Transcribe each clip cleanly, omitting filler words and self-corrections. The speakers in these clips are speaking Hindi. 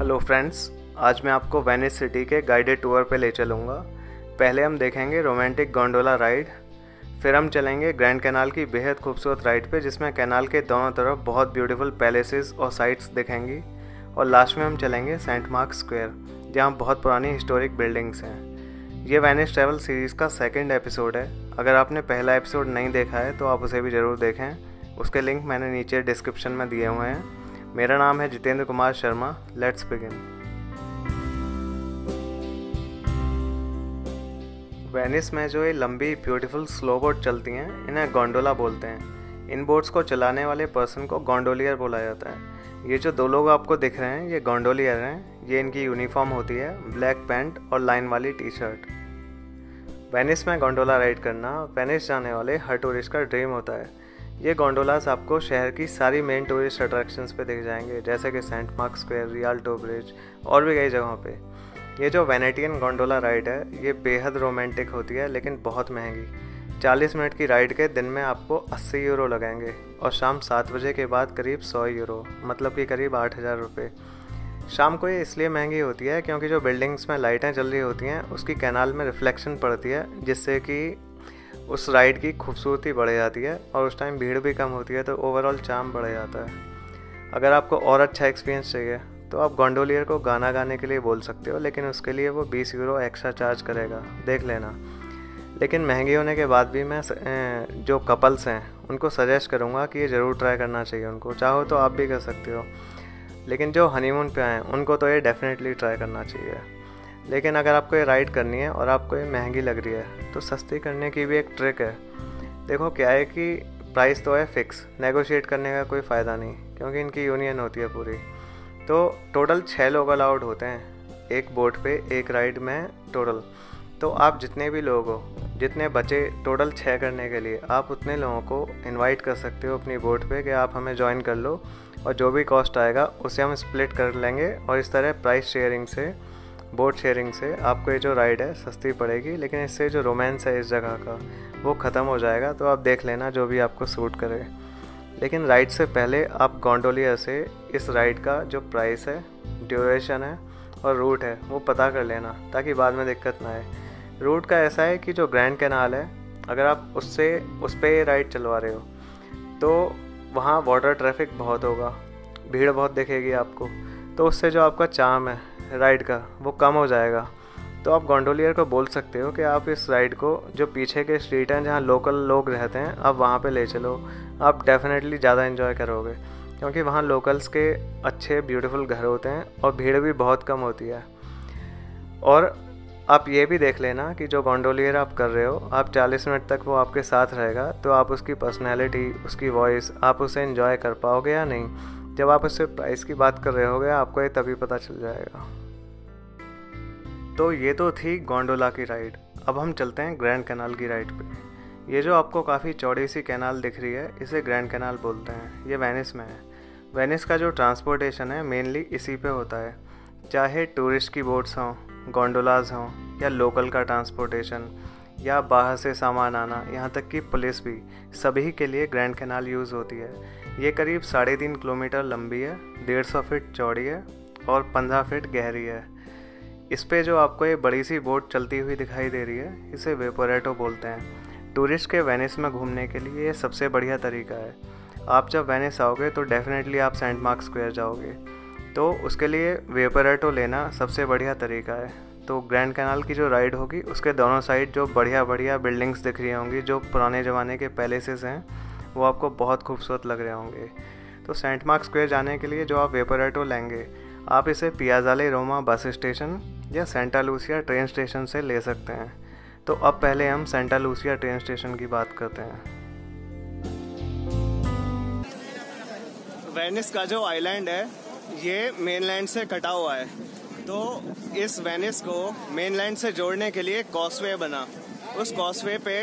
हेलो फ्रेंड्स, आज मैं आपको वेनिस सिटी के गाइडेड टूर पे ले चलूँगा। पहले हम देखेंगे रोमांटिक गोंडोला राइड, फिर हम चलेंगे ग्रैंड कैनाल की बेहद खूबसूरत राइड पे जिसमें कैनाल के दोनों तरफ बहुत ब्यूटीफुल पैलेसेस और साइट्स दिखेंगी, और लास्ट में हम चलेंगे सेंट मार्क स्क्वायर जहाँ बहुत पुरानी हिस्टोरिक बिल्डिंग्स हैं। ये वेनिस ट्रैवल सीरीज़ का सेकंड एपिसोड है। अगर आपने पहला एपिसोड नहीं देखा है तो आप उसे भी ज़रूर देखें, उसके लिंक मैंने नीचे डिस्क्रिप्शन में दिए हुए हैं। मेरा नाम है Jitendra Kumar Sharma. Let's begin. Venice में जो ये लंबी ब्यूटीफुल स्लो बोट चलती हैं, इन्हें गोंडोला बोलते हैं। इन बोट्स को चलाने वाले पर्सन को गोंडोलियर बोला जाता है। ये जो दो लोग आपको दिख रहे हैं, ये गोंडोलियर हैं। ये इनकी यूनिफॉर्म होती है, ब्लैक पैंट और लाइन वाली टी शर्ट। वेनिस में गोंडोला राइड करना वेनिस जाने वाले हर टूरिस्ट का ड्रीम होता है। ये गोंडोलास आपको शहर की सारी मेन टूरिस्ट अट्रैक्शंस पे दिख जाएंगे, जैसे कि Saint Mark Square, Rialto Bridge और भी कई जगहों पे। ये जो वेनेटियन गोंडोला राइड है, ये बेहद रोमांटिक होती है लेकिन बहुत महंगी। 40 मिनट की राइड के दिन में आपको 80 यूरो लगेंगे और शाम 7 बजे के बाद करीब 100 यूरो, मतलब कि करीब 8,000 रुपये। शाम को ये इसलिए महंगी होती है क्योंकि जो बिल्डिंग्स में लाइटें जल रही होती हैं उसकी कैनाल में रिफ्लेक्शन पड़ती है, जिससे कि उस राइड की खूबसूरती बढ़ जाती है और उस टाइम भीड़ भी कम होती है, तो ओवरऑल चार्म बढ़ जाता है। अगर आपको और अच्छा एक्सपीरियंस चाहिए तो आप गोंडोलियर को गाना गाने के लिए बोल सकते हो, लेकिन उसके लिए वो 20 यूरो एक्स्ट्रा चार्ज करेगा, देख लेना। लेकिन महंगी होने के बाद भी मैं जो कपल्स हैं उनको सजेस्ट करूँगा कि ये ज़रूर ट्राई करना चाहिए उनको। चाहो तो आप भी कर सकते हो, लेकिन जो हनीमून पे आए उनको तो ये डेफिनेटली ट्राई करना चाहिए। लेकिन अगर आपको ये राइड करनी है और आपको ये महंगी लग रही है तो सस्ती करने की भी एक ट्रिक है। देखो क्या है कि प्राइस तो है फिक्स, नेगोशिएट करने का कोई फ़ायदा नहीं क्योंकि इनकी यूनियन होती है पूरी। तो टोटल 6 लोग अलाउड होते हैं एक बोट पे, एक राइड में टोटल। तो आप जितने भी लोग हो, जितने बचे टोटल 6 करने के लिए, आप उतने लोगों को इनवाइट कर सकते हो अपनी बोट पे कि आप हमें ज्वाइन कर लो, और जो भी कॉस्ट आएगा उसे हम स्प्लिट कर लेंगे। और इस तरह प्राइस शेयरिंग से, बोट शेयरिंग से आपको ये जो राइड है सस्ती पड़ेगी, लेकिन इससे जो रोमांस है इस जगह का वो ख़त्म हो जाएगा। तो आप देख लेना जो भी आपको सूट करे। लेकिन राइड से पहले आप गोंडोलियर से इस राइड का जो प्राइस है, ड्यूरेशन है और रूट है वो पता कर लेना, ताकि बाद में दिक्कत ना आए। रूट का ऐसा है कि जो ग्रैंड कैनाल है, अगर आप उस पर राइड चलवा रहे हो तो वहाँ वाटर ट्रैफिक बहुत होगा, भीड़ बहुत दिखेगी आपको, तो उससे जो आपका चार्म है राइड का वो कम हो जाएगा। तो आप गोंडोलियर को बोल सकते हो कि आप इस राइड को जो पीछे के स्ट्रीट हैं जहाँ लोकल लोग रहते हैं, आप वहाँ पे ले चलो। आप डेफिनेटली ज़्यादा एंजॉय करोगे क्योंकि वहाँ लोकल्स के अच्छे ब्यूटीफुल घर होते हैं और भीड़ भी बहुत कम होती है। और आप ये भी देख लेना कि जो गोंडोलियर आप कर रहे हो, आप 40 मिनट तक वो आपके साथ रहेगा, तो आप उसकी पर्सनैलिटी, उसकी वॉइस, आप उसे एंजॉय कर पाओगे या नहीं। जब आप उससे प्राइस की बात कर रहे होगे आपको ये तभी पता चल जाएगा। तो ये तो थी गोंडोला की राइड। अब हम चलते हैं ग्रैंड कैनाल की राइड पे। ये जो आपको काफ़ी चौड़ी सी कैनाल दिख रही है, इसे ग्रैंड कैनाल बोलते हैं। ये वेनिस में है। वेनिस का जो ट्रांसपोर्टेशन है मेनली इसी पे होता है, चाहे टूरिस्ट की बोट्स हों, गोंडोलाज हों, या लोकल का ट्रांसपोर्टेशन, या बाहर से सामान आना, यहाँ तक कि पुलिस भी, सभी के लिए ग्रैंड कैनाल यूज़ होती है। ये करीब 3.5 किलोमीटर लंबी है, 150 फीट चौड़ी है और 15 फीट गहरी है। इस पे जो आपको ये बड़ी सी बोट चलती हुई दिखाई दे रही है, इसे वेपोरेटो बोलते हैं। टूरिस्ट के वेनिस में घूमने के लिए ये सबसे बढ़िया तरीका है। आप जब वेनिस आओगे तो डेफिनेटली आप सेंट मार्क स्क्वायर जाओगे, तो उसके लिए वेपोरेटो लेना सबसे बढ़िया तरीका है। तो ग्रैंड कैनाल की जो राइड होगी उसके दोनों साइड जो बढ़िया बढ़िया बिल्डिंग्स दिख रही होंगी, जो पुराने ज़माने के पैलेसेस हैं, वो आपको बहुत खूबसूरत लग रहे होंगे। तो सेंट मार्क स्क्वायर जाने के लिए जो आप वेपोरेटो लेंगे, आप इसे पियाज़ाले रोमा बस स्टेशन या सेंटा लूसिया ट्रेन स्टेशन से ले सकते हैं। तो अब पहले हम सेंटा लूसिया ट्रेन स्टेशन की बात करते हैं। वेनिस का जो आइलैंड है ये मेनलैंड से कटा हुआ है, तो इस वेनिस को मेनलैंड से जोड़ने के लिए कॉसवे बना। उस कॉसवे पे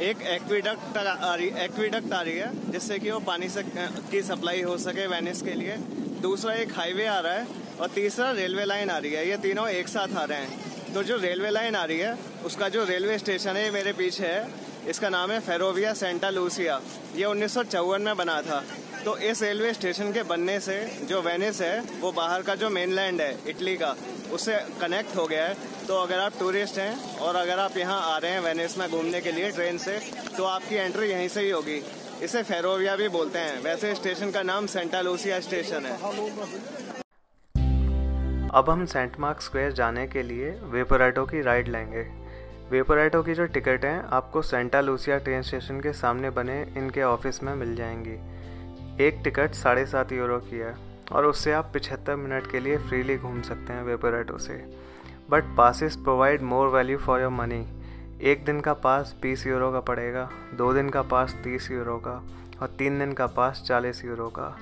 एक एक्विडक्ट आ रही है, जिससे कि वो पानी से की सप्लाई हो सके वेनिस के लिए। दूसरा एक हाईवे आ रहा है और तीसरा रेलवे लाइन आ रही है। ये तीनों एक साथ आ रहे हैं। तो जो रेलवे लाइन आ रही है उसका जो रेलवे स्टेशन है मेरे पीछे है, इसका नाम है फेरोविया सेंटा लूसिया। ये 1954 में बना था। तो इस रेलवे स्टेशन के बनने से जो वेनिस है वो बाहर का जो मेनलैंड है इटली का, उससे कनेक्ट हो गया है। तो अगर आप टूरिस्ट हैं और अगर आप यहाँ आ रहे हैं वेनिस में घूमने के लिए ट्रेन से, तो आपकी एंट्री यहीं से ही होगी। इसे फेरोविया भी बोलते हैं। वैसे स्टेशन का नाम सेंटा लूसिया स्टेशन है। अब हम सेंट मार्क स्क्वायर जाने के लिए वेपोरेटो की राइड लेंगे। वेपोरेटो की जो टिकट हैं आपको सेंटा लूसिया ट्रेन स्टेशन के सामने बने इनके ऑफिस में मिल जाएंगी। एक टिकट 7.5 यूरो की है और उससे आप 75 मिनट के लिए फ्रीली घूम सकते हैं वेपोरेटो से। But passes provide more value for your money. एक दिन का पास 20 यूरो का पड़ेगा, 2 दिन का पास 30 यूरो का और 3 दिन का पास 40 यूरो का।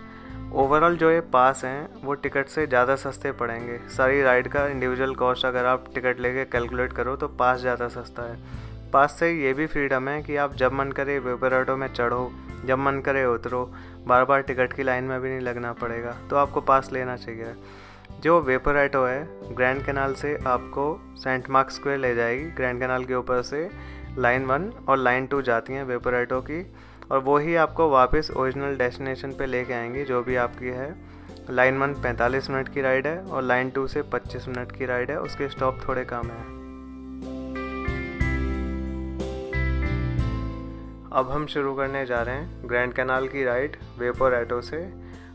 ओवरऑल जो ये पास हैं वो टिकट से ज़्यादा सस्ते पड़ेंगे। सारी राइड का इंडिविजुअल कॉस्ट अगर आप टिकट लेके कैलकुलेट करो तो पास ज़्यादा सस्ता है। पास से ये भी फ्रीडम है कि आप जब मन करे वेपोरेटो में चढ़ो, जब मन करे उतरो, बार बार टिकट की लाइन में भी नहीं लगना पड़ेगा। तो आपको पास लेना चाहिए। जो वेपोरेटो है ग्रैंड कैनाल से आपको सेंट मार्क स्क्वायर ले जाएगी। ग्रैंड कैनाल के ऊपर से लाइन 1 और लाइन 2 जाती हैं वेपोरेटो की, और वो ही आपको वापस ओरिजिनल डेस्टिनेशन पे लेके आएंगी जो भी आपकी है। लाइन 1 45 मिनट की राइड है और लाइन 2 से 25 मिनट की राइड है। उसके स्टॉप थोड़े कम है। अब हम शुरू करने जा रहे हैं ग्रैंड कैनाल की राइड वेपोरेटो से।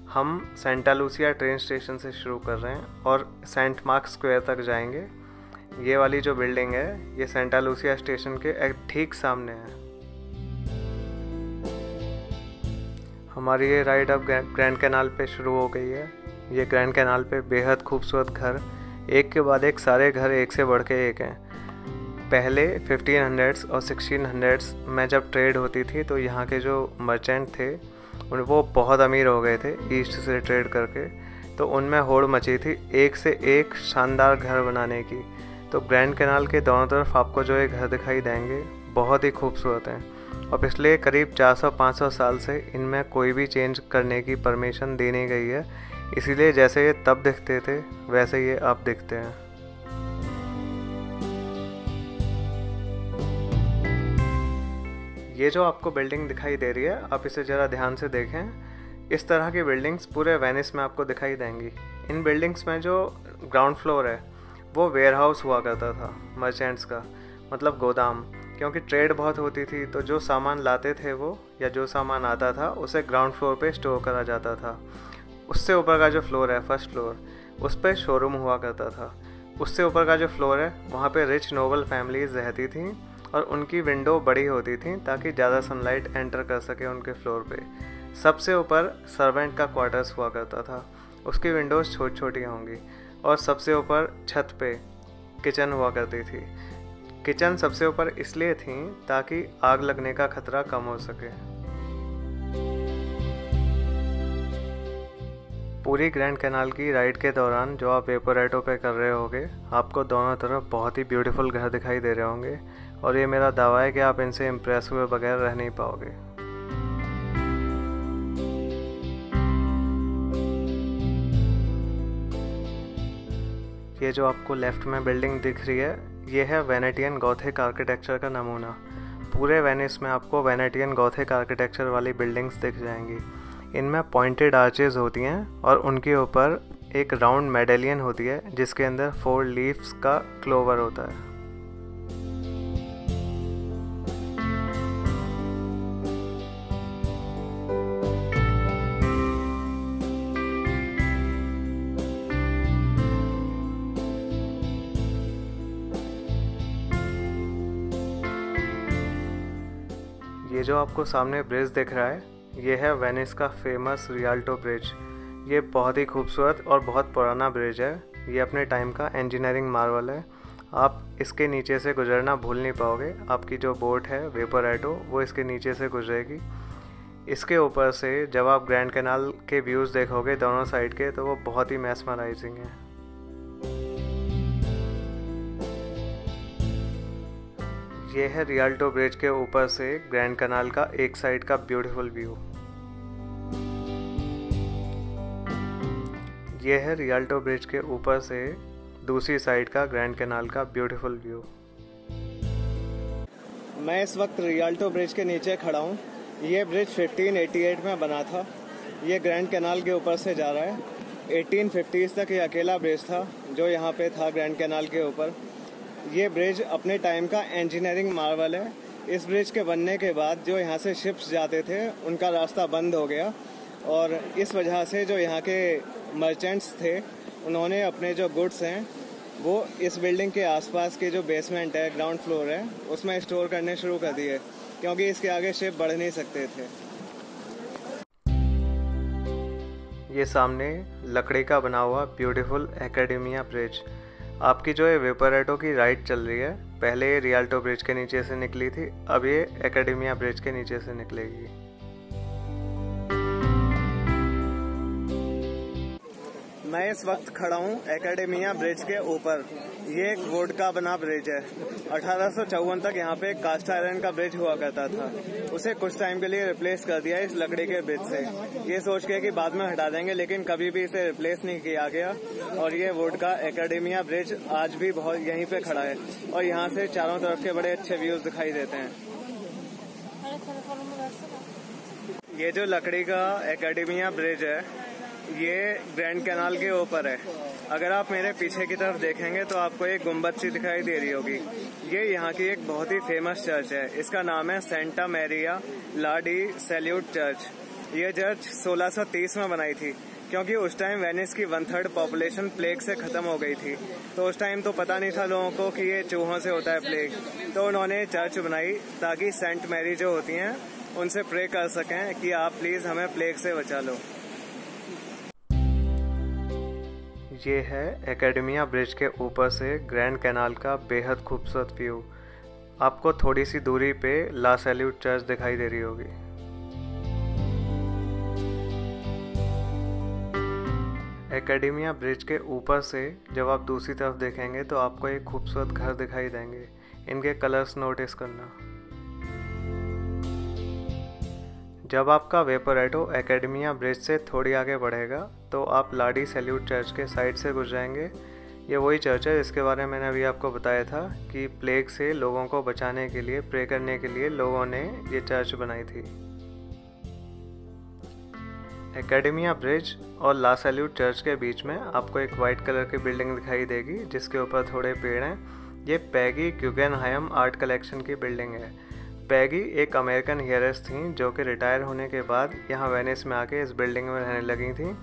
हम सेंटा लूसिया ट्रेन स्टेशन से शुरू कर रहे हैं और सेंट मार्क स्क्वायर तक जाएंगे। ये वाली जो बिल्डिंग है ये सेंटा लूसिया स्टेशन के ठीक सामने है। हमारी ये राइड अब ग्रैंड कैनाल पे शुरू हो गई है। ये ग्रैंड कैनाल पे बेहद खूबसूरत घर, एक के बाद एक सारे घर एक से बढ़ के एक हैं। पहले 1500s और 1600s में जब ट्रेड होती थी तो यहाँ के जो मर्चेंट थे वो बहुत अमीर हो गए थे ईस्ट से ट्रेड करके। तो उनमें होड़ मची थी एक से एक शानदार घर बनाने की। तो ग्रैंड कैनाल के दोनों तरफ आपको जो ये घर दिखाई देंगे बहुत ही खूबसूरत हैं और पिछले करीब 400-500 साल से इनमें कोई भी चेंज करने की परमिशन दी नहीं गई है। इसीलिए जैसे ये तब दिखते थे वैसे ये अब दिखते हैं। ये जो आपको बिल्डिंग दिखाई दे रही है आप इसे ज़रा ध्यान से देखें। इस तरह की बिल्डिंग्स पूरे वेनिस में आपको दिखाई देंगी। इन बिल्डिंग्स में जो ग्राउंड फ्लोर है वो वेयर हाउस हुआ करता था मर्चेंट्स का, मतलब गोदाम। क्योंकि ट्रेड बहुत होती थी तो जो सामान लाते थे वो या जो सामान आता था उसे ग्राउंड फ्लोर पे स्टोर करा जाता था। उससे ऊपर का जो फ्लोर है फर्स्ट फ्लोर, उस पर शोरूम हुआ करता था। उससे ऊपर का जो फ्लोर है वहाँ पे रिच नोबल फैमिलीज रहती थी और उनकी विंडो बड़ी होती थी ताकि ज़्यादा सनलाइट एंटर कर सके उनके फ्लोर पे। सबसे ऊपर सर्वेंट का क्वार्टर्स हुआ करता था, उसकी विंडोज़ छोटी छोटी होंगी। और सबसे ऊपर छत पे किचन हुआ करती थी। किचन सबसे ऊपर इसलिए थी ताकि आग लगने का खतरा कम हो सके। पूरी ग्रैंड कैनाल की राइड के दौरान जो आप वेपोरेटो पे कर रहे होगे आपको दोनों तरफ बहुत ही ब्यूटीफुल घर दिखाई दे रहे होंगे और ये मेरा दावा है कि आप इनसे इम्प्रेस हुए बगैर रह नहीं पाओगे। ये जो आपको लेफ्ट में बिल्डिंग दिख रही है ये है वेनेटियन गॉथिक आर्किटेक्चर का नमूना। पूरे वेनिस में आपको वेनेटियन गॉथिक आर्किटेक्चर वाली बिल्डिंग्स दिख जाएंगी। इनमें पॉइंटेड आर्चेज होती हैं और उनके ऊपर एक राउंड मेडेलियन होती है जिसके अंदर 4 लीव्स का क्लोवर होता है। ये जो आपको सामने ब्रिज दिख रहा है ये है वेनिस का फेमस रियाल्टो ब्रिज। ये बहुत ही खूबसूरत और बहुत पुराना ब्रिज है। ये अपने टाइम का इंजीनियरिंग मार्वल है। आप इसके नीचे से गुजरना भूल नहीं पाओगे। आपकी जो बोट है वेपोरेटो वो इसके नीचे से गुजरेगी। इसके ऊपर से जब आप ग्रैंड कैनाल के व्यूज़ देखोगे दोनों साइड के तो वो बहुत ही मैस्मराइजिंग है। ये है रियाल्टो ब्रिज के ऊपर से ग्रैंड कैनाल का एक साइड का ब्यूटीफुल व्यू। ये है रियाल्टो ब्रिज के ऊपर से दूसरी साइड का ग्रैंड कैनाल का ब्यूटीफुल व्यू। मैं इस वक्त रियाल्टो ब्रिज के नीचे खड़ा हूँ। ये ब्रिज 1588 में बना था ये ग्रैंड कैनाल के ऊपर से जा रहा है। 1850s तक ये अकेला ब्रिज था जो यहाँ पे था ग्रैंड कैनाल के ऊपर। ये ब्रिज अपने टाइम का इंजीनियरिंग मार्वल है। इस ब्रिज के बनने के बाद जो यहाँ से शिप्स जाते थे उनका रास्ता बंद हो गया और इस वजह से जो यहाँ के मर्चेंट्स थे उन्होंने अपने जो गुड्स हैं वो इस बिल्डिंग के आसपास के जो बेसमेंट है, ग्राउंड फ्लोर है, उसमें स्टोर करने शुरू कर दिए क्योंकि इसके आगे शिप बढ़ नहीं सकते थे। ये सामने लकड़ी का बना हुआ ब्यूटीफुल एकेडेमिया ब्रिज। आपकी जो है वेपरेटो की राइड चल रही है। पहले ये रियाल्टो ब्रिज के नीचे से निकली थी, अब ये एकेडेमिया ब्रिज के नीचे से निकलेगी। मैं इस वक्त खड़ा हूँ एकेडेमिया ब्रिज के ऊपर। ये एक वुड का बना ब्रिज है। 1854 तक यहाँ पे एक कास्ट आयरन का ब्रिज हुआ करता था, उसे कुछ टाइम के लिए रिप्लेस कर दिया इस लकड़ी के ब्रिज से। ये सोच के कि बाद में हटा देंगे, लेकिन कभी भी इसे रिप्लेस नहीं किया गया और ये वुड का एकेडेमिया ब्रिज आज भी बहुत यहीं पे खड़ा है और यहाँ से चारों तरफ के बड़े अच्छे व्यूज दिखाई देते हैं। ये जो लकड़ी का एकेडेमिया ब्रिज है ये ग्रैंड कैनाल के ऊपर है। अगर आप मेरे पीछे की तरफ देखेंगे तो आपको एक गुम्बद सी दिखाई दे रही होगी। ये यहाँ की एक बहुत ही फेमस चर्च है। इसका नाम है सेंटा मैरिया ला डी सैल्यूट चर्च। ये चर्च 1630 में बनाई थी क्योंकि उस टाइम वेनिस की 1/3 पॉपुलेशन प्लेग से खत्म हो गई थी। तो उस टाइम तो पता नहीं था लोगों को कि ये चूहों से होता है प्लेग, तो उन्होंने चर्च बनाई ताकि सेंट मैरी जो होती हैं उनसे प्रे कर सकें कि आप प्लीज हमें प्लेग से बचा लो। ये है एकेडेमिया ब्रिज के ऊपर से ग्रैंड कैनाल का बेहद खूबसूरत व्यू। आपको थोड़ी सी दूरी पे ला सैल्यूट चर्च दिखाई दे रही होगी। एकेडेमिया ब्रिज के ऊपर से जब आप दूसरी तरफ देखेंगे तो आपको एक खूबसूरत घर दिखाई देंगे। इनके कलर्स नोटिस करना। जब आपका वेपरेटो एकेडेमिया ब्रिज से थोड़ी आगे बढ़ेगा तो आप ला डी सैल्यूट चर्च के साइड से गुजरेंगे। ये वही चर्च है जिसके बारे में मैंने अभी आपको बताया था कि प्लेग से लोगों को बचाने के लिए, प्रे करने के लिए लोगों ने ये चर्च बनाई थी। एकेडेमिया ब्रिज और ला सैल्यूट चर्च के बीच में आपको एक वाइट कलर की बिल्डिंग दिखाई देगी जिसके ऊपर थोड़े पेड़ हैं। ये पैगी गुगेनहाइम आर्ट कलेक्शन की बिल्डिंग है। पैगी एक अमेरिकन हेयरस थी जो कि रिटायर होने के बाद यहाँ वेनिस में आके इस बिल्डिंग में रहने लगी थी।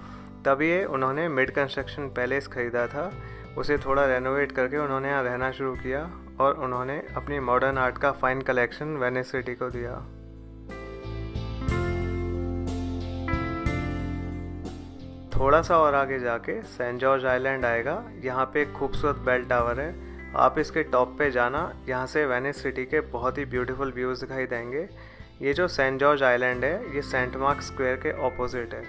तभी ये उन्होंने मिड कंस्ट्रक्शन पैलेस ख़रीदा था, उसे थोड़ा रेनोवेट करके उन्होंने यहाँ रहना शुरू किया और उन्होंने अपनी मॉडर्न आर्ट का फाइन कलेक्शन वेनिस सिटी को दिया। थोड़ा सा और आगे जाके सेंट जॉर्ज आइलैंड आएगा। यहाँ पे एक खूबसूरत बेल टावर है। आप इसके टॉप पे जाना, यहाँ से वेनिस सिटी के बहुत ही ब्यूटीफुल व्यूज़ दिखाई देंगे। ये जो सेंट जॉर्ज आइलैंड है ये सेंट मार्क स्क्वायर के ऑपोजिट है।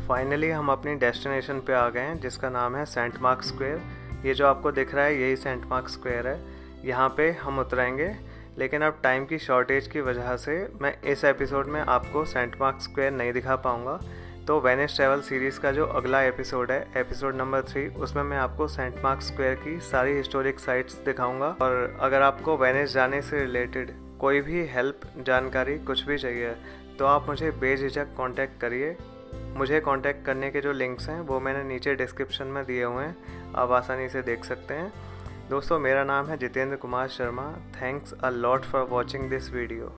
फाइनली हम अपनी डेस्टिनेशन पे आ गए हैं जिसका नाम है सेंट मार्क स्क्वायर। ये जो आपको दिख रहा है यही सेंट मार्क स्क्वायर है। यहाँ पे हम उतरेंगे, लेकिन अब टाइम की शॉर्टेज की वजह से मैं इस एपिसोड में आपको सेंट मार्क स्क्वायर नहीं दिखा पाऊँगा। तो वेनिस ट्रैवल सीरीज़ का जो अगला एपिसोड है, एपिसोड नंबर 3, उसमें मैं आपको सेंट मार्क स्क्वायर की सारी हिस्टोरिक साइट्स दिखाऊंगा। और अगर आपको वेनिस जाने से रिलेटेड कोई भी हेल्प, जानकारी, कुछ भी चाहिए तो आप मुझे बेझिझक कांटेक्ट करिए। मुझे कांटेक्ट करने के जो लिंक्स हैं वो मैंने नीचे डिस्क्रिप्शन में दिए हुए हैं, आप आसानी से देख सकते हैं। दोस्तों, मेरा नाम है Jitendra Kumar Sharma. Thanks a lot for watching this video.